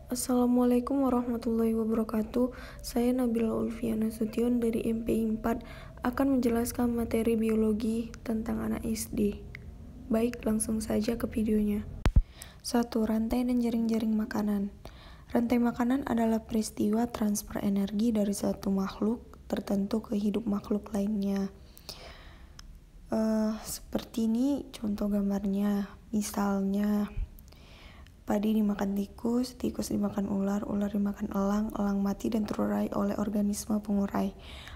Assalamualaikum warahmatullahi wabarakatuh. Saya Nabila Ulfiana Sution dari MPI 4 akan menjelaskan materi biologi tentang anak SD. Baik, langsung saja ke videonya. 1. Rantai dan jaring-jaring makanan. Rantai makanan adalah peristiwa transfer energi dari satu makhluk tertentu ke hidup makhluk lainnya. Seperti ini contoh gambarnya. Misalnya, padi dimakan tikus, tikus dimakan ular, ular dimakan elang, elang mati dan terurai oleh organisme pengurai.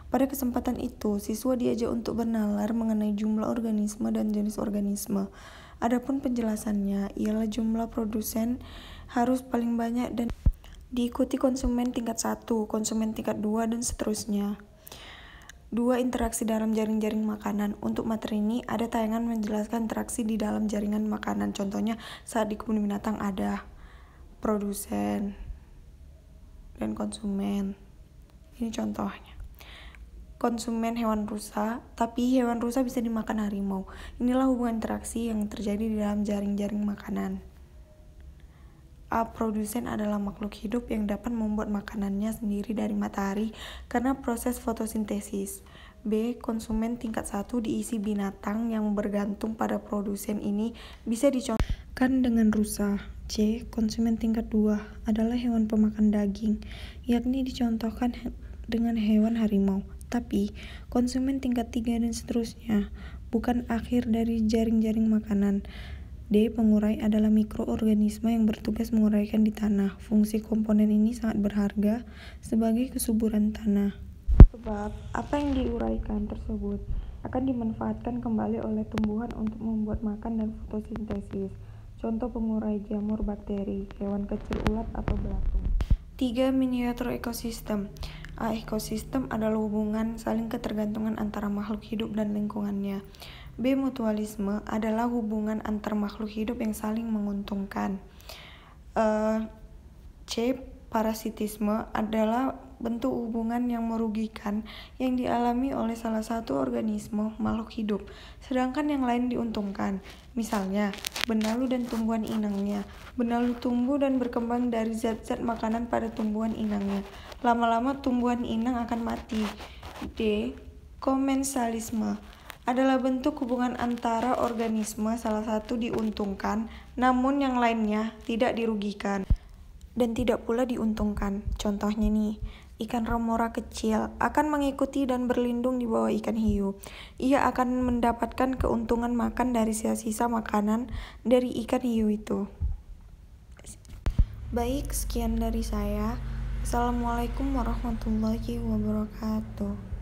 Pada kesempatan itu, siswa diajak untuk bernalar mengenai jumlah organisme dan jenis organisme. Adapun penjelasannya ialah jumlah produsen harus paling banyak dan diikuti konsumen tingkat 1, konsumen tingkat 2, dan seterusnya. 2. Interaksi dalam jaring-jaring makanan. Untuk materi ini ada tayangan menjelaskan interaksi di dalam jaringan makanan. Contohnya saat di kebun binatang ada produsen dan konsumen. Ini contohnya. Konsumen hewan rusa, tapi hewan rusa bisa dimakan harimau. Inilah hubungan interaksi yang terjadi di dalam jaring-jaring makanan. A. Produsen adalah makhluk hidup yang dapat membuat makanannya sendiri dari matahari karena proses fotosintesis. B. Konsumen tingkat 1 diisi binatang yang bergantung pada produsen ini bisa dicontohkan dengan rusa. C. Konsumen tingkat 2 adalah hewan pemakan daging, yakni dicontohkan dengan hewan harimau. Tapi, konsumen tingkat 3 dan seterusnya bukan akhir dari jaring-jaring makanan. D. Pengurai adalah mikroorganisme yang bertugas menguraikan di tanah. Fungsi komponen ini sangat berharga sebagai kesuburan tanah. Sebab apa yang diuraikan tersebut akan dimanfaatkan kembali oleh tumbuhan untuk membuat makan dan fotosintesis. Contoh pengurai jamur bakteri, hewan kecil ulat atau belatung. 3. Miniatur ekosistem. A. Ekosistem adalah hubungan saling ketergantungan antara makhluk hidup dan lingkungannya. B. Mutualisme adalah hubungan antar makhluk hidup yang saling menguntungkan. C. Parasitisme adalah bentuk hubungan yang merugikan yang dialami oleh salah satu organisme makhluk hidup, sedangkan yang lain diuntungkan. Misalnya, benalu dan tumbuhan inangnya. Benalu tumbuh dan berkembang dari zat-zat makanan pada tumbuhan inangnya. Lama-lama tumbuhan inang akan mati. D. Komensalisme adalah bentuk hubungan antara organisme salah satu diuntungkan, namun yang lainnya tidak dirugikan dan tidak pula diuntungkan. Contohnya nih, ikan remora kecil akan mengikuti dan berlindung di bawah ikan hiu. Ia akan mendapatkan keuntungan makan dari sisa-sisa makanan dari ikan hiu itu. Baik, sekian dari saya. Assalamualaikum warahmatullahi wabarakatuh.